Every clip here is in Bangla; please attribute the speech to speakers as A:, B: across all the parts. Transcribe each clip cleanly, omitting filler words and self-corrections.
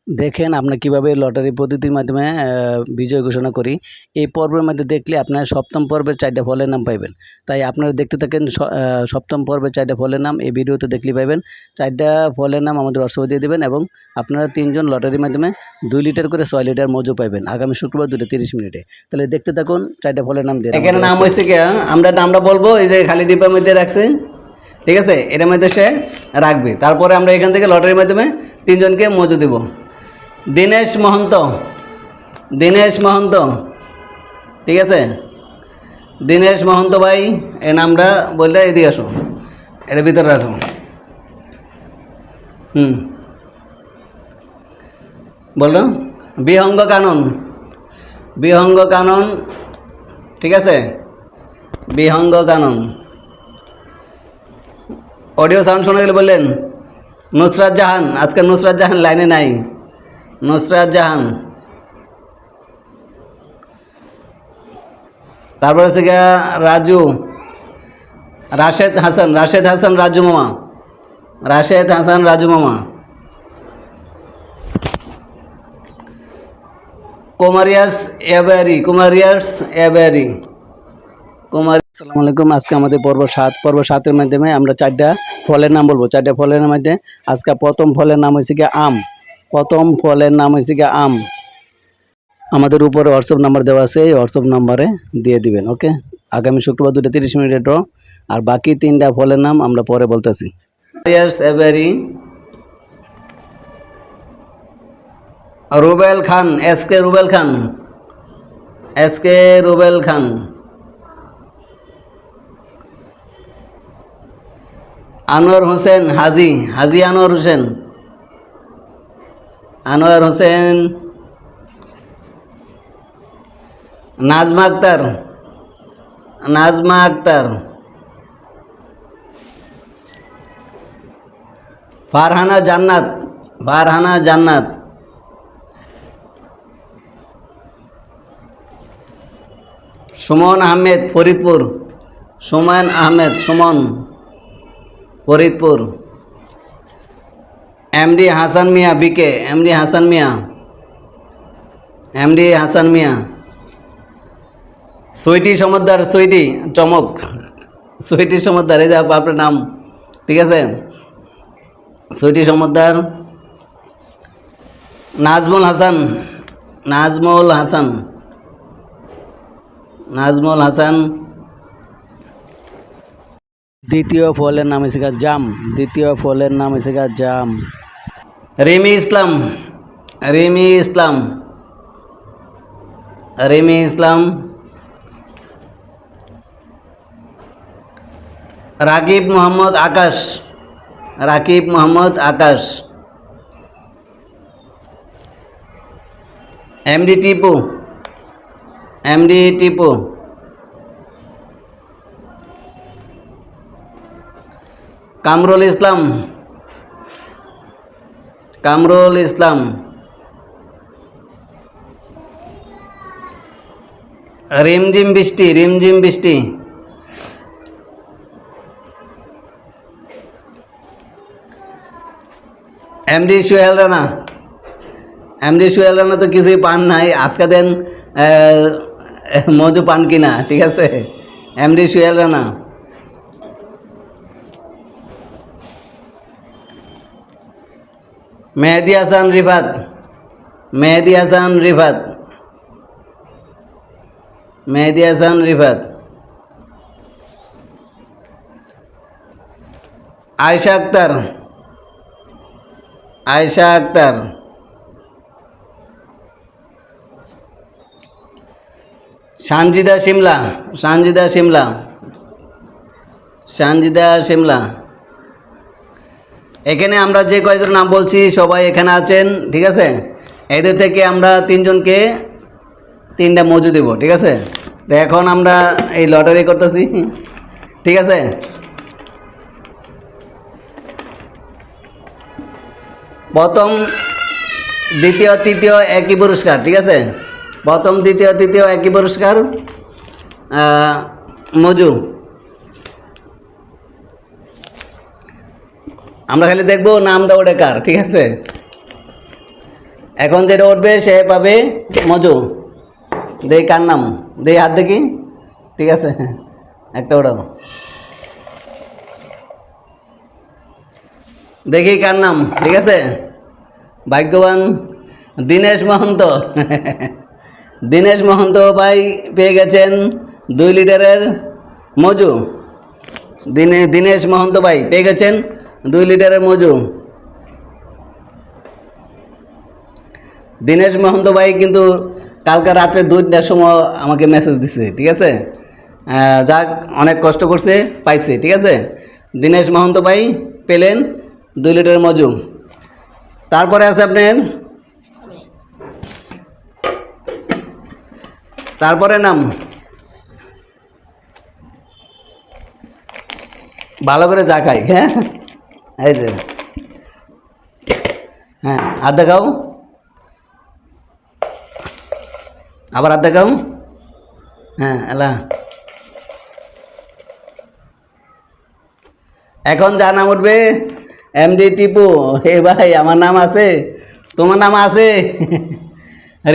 A: দেখেন আমরা কিভাবে লটারি পদ্ধতির মাধ্যমে বিজয় ঘোষণা করি। এই পর্বের মধ্যে দেখলে আপনারা সপ্তম পর্বের 4টা ফলের নাম পাইবেন। তাই আপনারা দেখতে থাকেন সপ্তম পর্বের 4টা ফলের নাম এই ভিডিওতে দেখলে পাইবেন। 4টা ফলের নাম আমাদের হোয়াটসঅ্যাপে দিয়ে দেবেন এবং আপনারা 3 জন লটারির মাধ্যমে 2 লিটার করে 6 লিটার মজু পাইবেন আগামী শুক্রবার 2:30 মিনিটে। তাহলে দেখতে থাকুন 4টা ফলের নাম দিয়ে।
B: এখানে নাম হয়েছে কি আমরা বলবো, এই যে খালি ডিব্বার মধ্যে রাখছে, ঠিক আছে, এটার মধ্যে সে রাখবে। তারপরে আমরা এখান থেকে লটারির মাধ্যমে 3 জনকে মজু দেব। দীনেশ মহন্ত, ঠিক আছে, দীনেশ মহন্ত ভাই, এই নামটা বললে এদিকে আসো, এর ভিতরে রাখো। বলো। বিহঙ্গ কানন, ঠিক আছে, বিহঙ্গ কানন। অডিও সাউন্ড শোনা গেলে বললেন। নুসরাত জাহান, আজকে নুসরাত জাহান লাইনে নাই। নুসরাত জাহান, তারপর আছে গিয়া রাজু, রাশেদ হাসান রাজু মামা, রাশেদ হাসান রাজু মামা। কুমারিয়াস এবারি।
A: আসসালামু আলাইকুম। আজকে আমাদের পর্ব 7 এর মাধ্যমে আমরা 4টা ফলের নাম বলবো। 4টা ফলের মধ্যে আজকে প্রথম ফলের নাম হয়েছে গিয়ে আম। আম। আমাদের উপরে হোয়াটসঅ্যাপ নাম্বার দেওয়া আছে, এই হোয়াটসঅ্যাপ নাম্বারে দিয়ে দিবেন। ওকে, আগামী শুক্রবার 2:30 মিনিটে ড্র। আর বাকি 3টা ফলের নাম আমরা পরে বলতেছি।
B: রুবেল খান, এসকে রুবেল খান। আনোয়ার হোসেন, হাজি আনোয়ার হোসেন। নাজমা আক্তার। ফারহানা জান্নাত। সুমন আহমেদ, ফরিদপুর। এমডি হাসান মিয়া। সুইটি সমদ্দার, সুইটি সমদ্দার, এই যে আপনার নাম, ঠিক আছে, সুইটি সমদ্দার। নাজমুল হাসান।
A: দ্বিতীয় ফলের নাম হয়েছে জাম।
B: রিমি ইসলাম। রাকিব মোহাম্মদ আকাশ। এমডি টিপু। কামরুল ইসলাম। রিমঝিম বৃষ্টি। এমডি সোহেল রানা তো কিছুই পান নাই, আজকে দেন মজু পান কিনা, ঠিক আছে। এমডি সোহেল রানা। মেহেদি হাসান রিফাত। আয়েশা আক্তার। সানজিদা শিমলা। এখানে আমরা যে কয়েকজন নাম বলছি সবাই এখানে আছেন, ঠিক আছে। এদের থেকে আমরা 3 জনকে 3টা মজু দেব, ঠিক আছে। তো এখন আমরা এই লটারি করতেছি, ঠিক আছে। প্রথম, দ্বিতীয়, তৃতীয় একই পুরস্কার, ঠিক আছে। প্রথম, দ্বিতীয়, তৃতীয় একই পুরস্কার মজু। আমরা খালি দেখবো নামটা ওটা কার, ঠিক আছে। এখন যেটা উঠবে সে পাবে মজু। দেই কার নাম, দেই হাত দেখি। ঠিক আছে, একটা ওড়াও, দেখি কার নাম। ঠিক আছে, ভাগ্যবান দীনেশ মহন্ত। দীনেশ মহন্ত ভাই পেয়ে গেছেন 2 লিটারের মজু। দীনেশ মহন্ত ভাই পেয়ে গেছেন 2 লিটারের মজু। দীনেশ মহন্ত ভাই কিন্তু কালকে রাত্রে 2টার সময় আমাকে মেসেজ দিছে। ঠিক আছে, যাক অনেক কষ্ট করছে, পাইছে। ঠিক আছে, দীনেশ মহন্ত ভাই পেলেন 2 লিটারের মজু। তারপরে আছে আপনার, তারপরে নাম ভালো করে যা খাই। হ্যাঁ, এই যে, হ্যাঁ হাত দেখাও, আবার হাত দেখাও। হ্যাঁ এলা, এখন যা নাম উঠবে এমডি টিপু। হে ভাই আমার নাম আছে, তোমার নাম আছে।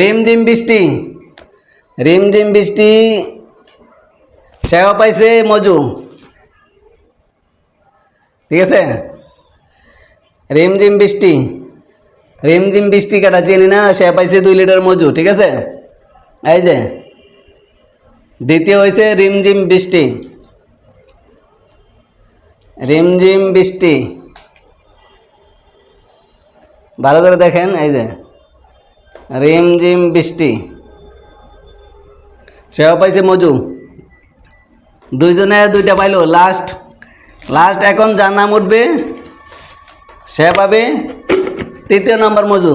B: রিমঝিম বৃষ্টি, রিমঝিম বৃষ্টি সেও পাইছে মজু। ঠিক আছে, রিমঝিম বৃষ্টি, রিমঝিম বৃষ্টি কাটা চিনি না, সে পাইছে 2 লিটার মজু। ঠিক আছে, এই যে দ্বিতীয় হয়েছে রিমঝিম বৃষ্টি। রিমঝিম বৃষ্টি ভালো করে দেখেন, এই যে রিমঝিম বৃষ্টি সেও পাইছে মজু। 2 জনে 2টা পাইলো। লাস্ট এখন যার নাম উঠবে সে পাবে 3য় নম্বর মজু।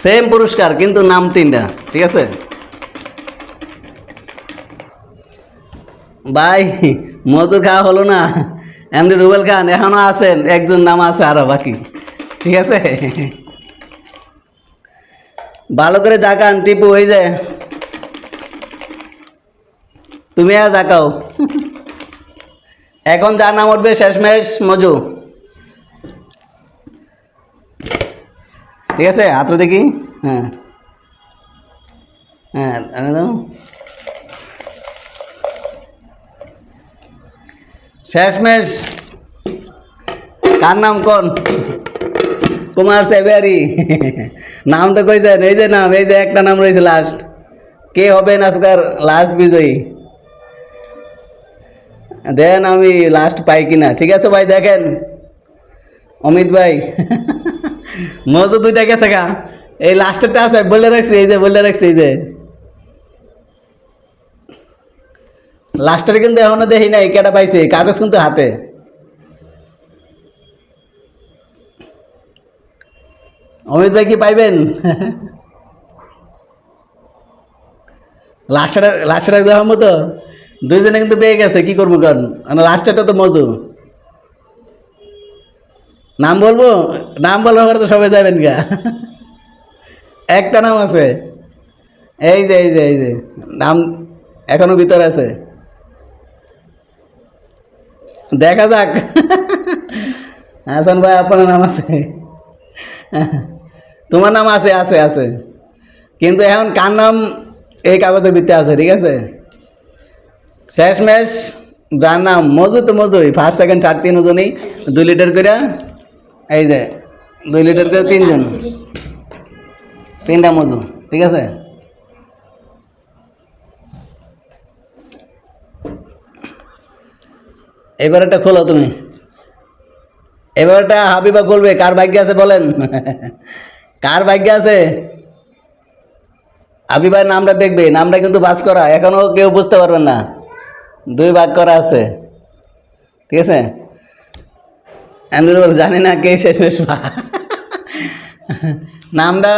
B: সেম পুরস্কার কিন্তু নাম 3টা। ঠিক আছে ভাই, মজুর খাওয়া হলো না। এমনি রুবেল খান এখনো আছেন, একজন নাম আছে আরো বাকি। ঠিক আছে, ভালো করে জাগান টিপু। এই যে তুমি আর জাগাও। এখন যার নাম উঠবে শেষমেশ মজু। ঠিক আছে, হাতটা দেখি। হ্যাঁ হ্যাঁ, এনে দাও। শেষমেশ কার নাম কোন? কুমার সেবেরি। নাম তো কইছেন, এই যে নাম, এই যে একটা নাম রয়েছে লাস্ট। কে হবেন আজকার লাস্ট বিজয়ী? দেন আমি লাস্ট পাই কিনা। ঠিক আছে ভাই, দেখেন অমিত ভাই। মজু 2টা গেছে গা, এই লাস্টেরটা আছে বলে রাখছি। এই যে বলে রাখছি, এই যে লাস্টের কিন্তু এখনো দেখি নাই কেটা পাইছে, কাগজ কিন্তু হাতে। অমিত ভাই কি পাইবেন? লাস্টটা দেওয়ার মতো 2 জনে কিন্তু পেয়ে গেছে। কি করবো কারণ লাস্টেরটা তো মজু। নাম বলবো, নাম বলবো পরে তো সবাই যাবেন গা। একটা নাম আছে, এই যে এই যে এই যে নাম এখনো ভিতরে আছে, দেখা যাক। হাসান ভাই আপনার নাম আছে, তোমার নাম আছে আছে আছে, কিন্তু এখন কার নাম এই কাগজের ভিতরে আছে। ঠিক আছে, শেষমেশ যার নাম মজু তো মজুই, 1st 2nd 3rd 3 জনই 2 লিটার করে। এই যে 2 লিটার করে 3 জন, 3টা মজু। ঠিক আছে, এবার একটা খোলো তুমি। এবার একটা হাবিবা খুলবে। কার ভাগ্যে আছে বলেন? কার ভাগ্যে আছে? হাবিবার নামটা দেখবে, নামটা কিন্তু বাস করা, এখনো কেউ বুঝতে পারবেন না। 2 ভাগ করা আছে। ঠিক আছে, আমি জানি না কে শেষমেশ। নামটা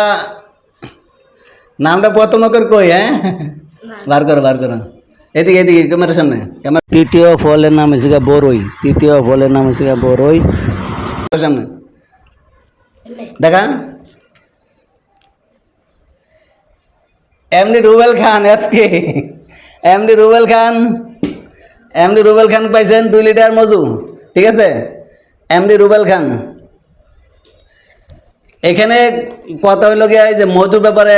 B: নামটা প্রথম করে কই। হ্যাঁ, বার করো বার করো, এদিকে এদিকে ক্যামেরার সামনে। ক্যামেরা
A: 3য় ফলের নাম হচ্ছে বরই। 3য় ফলের নাম হচ্ছে বরই।
B: সামনে দেখা। এমডি রুবেল খান, আজকে এমডি রুবেল খান, এমডি রুবেল খান পাইছেন 2 লিটার মজু। ঠিক আছে, এমডি রুবেল খান। এখানে কথা হইল গিয়ে যে মজুর ব্যাপারে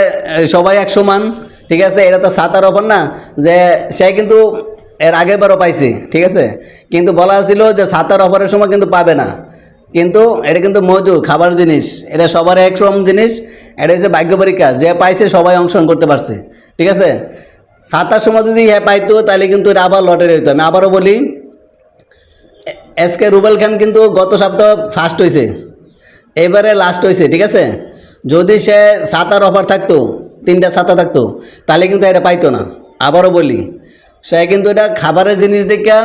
B: সবাই এক সমান, ঠিক আছে। এটা তো ছাতার অফার না যে সে কিন্তু এর আগের বারও পাইছে, ঠিক আছে, কিন্তু বলা ছিল যে ছাতার অফারের সময় কিন্তু পাবে না, কিন্তু এটা কিন্তু মজুর খাবার জিনিস, এটা সবার এক সম জিনিস, এটা হচ্ছে ভাগ্য পরীক্ষা, যে পাইছে সবাই অংশগ্রহণ করতে পারছে, ঠিক আছে। ছাতার সময় যদি হ্যাঁ পাইতো তাহলে কিন্তু এটা আবার লটারি হইতো। আমি আবারও বলি, এসকে রুবেল খান কিন্তু গত সপ্তাহ ফার্স্ট হয়েছে, এবারে লাস্ট হয়েছে, ঠিক আছে। যদি সে ছাতার অফার থাকতো, 3টা ছাতা থাকতো, তাহলে কিন্তু এটা পাইতো না। আবারও বলি, সে কিন্তু এটা খাবারের জিনিস দেখে,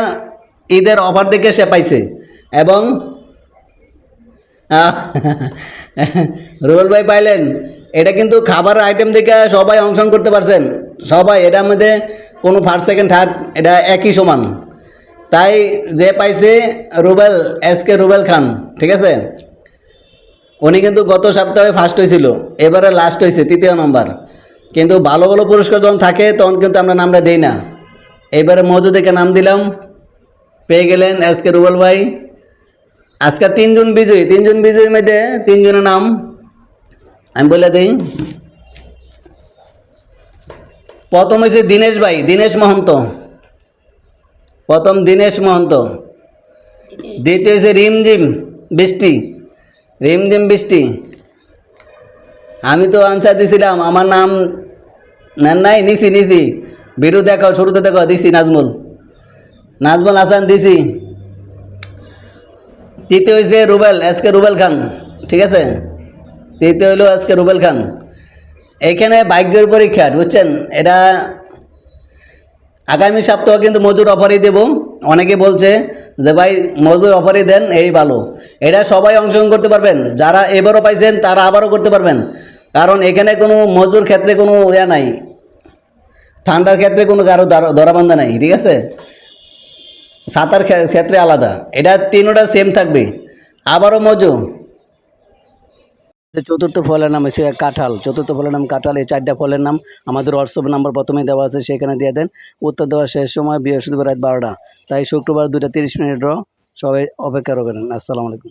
B: ঈদের অফার দেখে সে পাইছে। এবং রুবেল ভাই পাইলেন, এটা কিন্তু খাবার আইটেম দেখে সবাই অংশগ্রহণ করতে পারছেন, সবাই। এটার মধ্যে কোনো ফার্স্ট সেকেন্ড থার্ড এটা একই সমান, তাই যে পাইছে রুবেল, এসকে রুবেল খান, ঠিক আছে। উনি কিন্তু গত সপ্তাহে ফার্স্ট হয়েছিল, এবারে লাস্ট হয়েছে 3য় নম্বর। কিন্তু ভালো ভালো পুরস্কার যখন থাকে তখন কিন্তু আমরা নামটা দেই না। এবারে মজু দেখে নাম দিলাম, পেয়ে গেলেন এসকে রুবেল ভাই। আজকে 3জন বিজয়ী, 3জন বিজয়ীর মধ্যে 3জনের নাম আমি বলে দিই। প্রথম হয়েছে দীনেশ ভাই, দীনেশ মহন্ত, প্রথম দীনেশ মহন্ত। দ্বিতীয় হয়েছে রিমঝিম বৃষ্টি, রিমঝিম বৃষ্টি। আমি তো আনসার দিছিলাম, আমার নাম নেন নাই, নিছি ভিডিও দেখো, শুরুতে দেখো, দিছি নাজমুল, নাজমুল হাসান দিছি। তৃতীয় হয়েছে রুবেল, এসকে রুবেল খান, ঠিক আছে। তৃতীয় হইল এসকে রুবেল খান। এইখানে ভাগ্যের পরীক্ষা, বুঝছেন। এটা আগামী সপ্তাহ কিন্তু মজুর অফারই দেব। অনেকে বলছে যে ভাই মজুর অফারই দেন, এই ভালো। এটা সবাই অংশগ্রহণ করতে পারবেন, যারা এবারও পাইছেন তারা আবারও করতে পারবেন, কারণ এখানে কোনো মজুর ক্ষেত্রে কোনো ইয়া নাই, ঠান্ডার ক্ষেত্রে কোনো কারো ধরাবান্ধা নাই, ঠিক আছে। ছাতার ক্ষেত্রে আলাদা, এটা 3টা সেম থাকবে। আবারও মজু।
A: চতুর্থ ফলের নাম হচ্ছে কাঁঠাল, চতুর্থ ফলের নাম কাঁঠাল। এই 4টা ফলের নাম আমাদের হোয়াটসঅ্যাপ নাম্বার প্রথমেই দেওয়া আছে, সেখানে দিয়ে দেন। উত্তর দেওয়ার শেষ সময় বৃহস্পতিবার রাত 12টা, তাই শুক্রবার 2টা 30 মিনিট সবাই অপেক্ষা করবেন। আসসালামু আলাইকুম।